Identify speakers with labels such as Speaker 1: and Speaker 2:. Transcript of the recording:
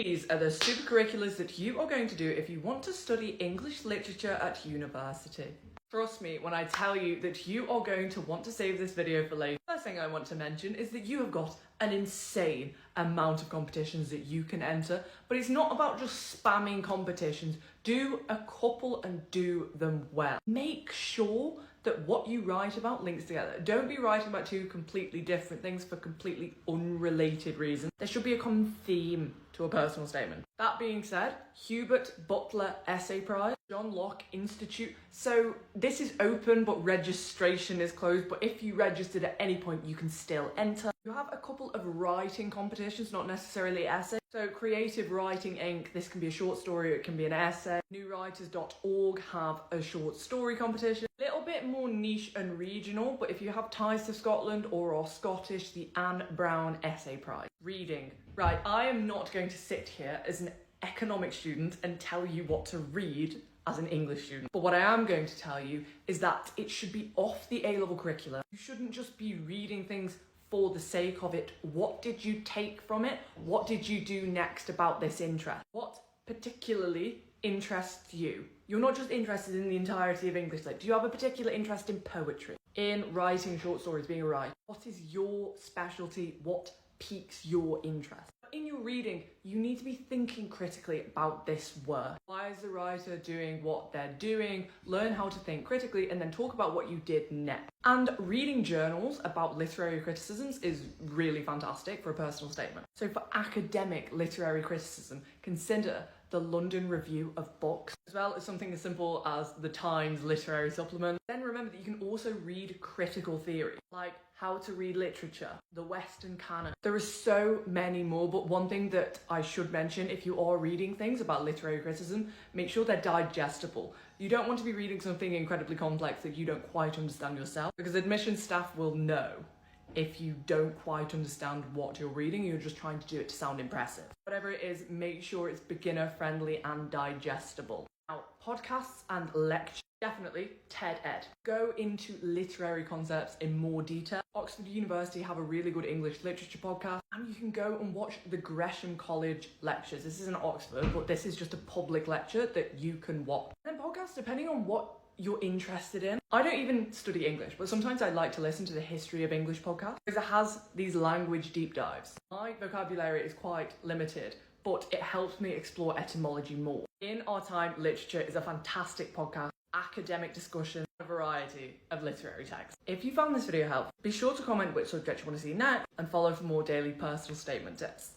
Speaker 1: These are the supercurriculars that you are going to do if you want to study English literature at university. Trust me when I tell you that you are going to want to save this video for later. First thing I want to mention is that you have got an insane amount of competitions that you can enter, but it's not about just spamming competitions. Do a couple and do them well. Make sure that what you write about links together. Don't be writing about two completely different things for completely unrelated reasons. There should be a common theme to a personal statement. That being said, Hubert Butler Essay Prize, John Locke Institute. So this is open, but registration is closed. But if you registered at any point, you can still enter. You have a couple of writing competitions, not necessarily essays. So Creative Writing Inc., this can be a short story, or it can be an essay. Newwriters.org have a short story competition. A little bit more niche and regional, but if you have ties to Scotland or are Scottish, the Anne Brown Essay Prize. Reading. Right, I am not going to sit here as an economics student and tell you what to read as an English student. But what I am going to tell you is that it should be off the A-level curriculum. You shouldn't just be reading things for the sake of it. What did you take from it? What did you do next about this interest? What particularly interests you? You're not just interested in the entirety of English lit. Do you have a particular interest in poetry? In writing short stories, being a writer? What is your specialty? What piques your interest? In your reading, you need to be thinking critically about this work. Why is the writer doing what they're doing? Learn how to think critically and then talk about what you did next. And reading journals about literary criticisms is really fantastic for a personal statement. So for academic literary criticism, consider the London Review of Books, as well as something as simple as the Times Literary Supplement. Then remember that you can also read critical theory, like How to Read Literature, the Western Canon. There are so many more, but one thing that I should mention, if you are reading things about literary criticism, make sure they're digestible. You don't want to be reading something incredibly complex that you don't quite understand yourself, because admissions staff will know if you don't quite understand what you're reading, you're just trying to do it to sound impressive. Whatever it is, make sure it's beginner friendly and digestible. Now, podcasts and lectures, definitely TED Ed. Go into literary concepts in more detail. Oxford University have a really good English literature podcast, and you can go and watch the Gresham College lectures. This isn't Oxford, but this is just a public lecture that you can watch. And then podcasts, depending on what you're interested in. I don't even study English, but sometimes I like to listen to the History of English podcast because it has these language deep dives. My vocabulary is quite limited, but it helps me explore etymology more. In Our Time, Literature is a fantastic podcast, academic discussion, a variety of literary texts. If you found this video helpful, be sure to comment which subject you want to see next and follow for more daily personal statement tips.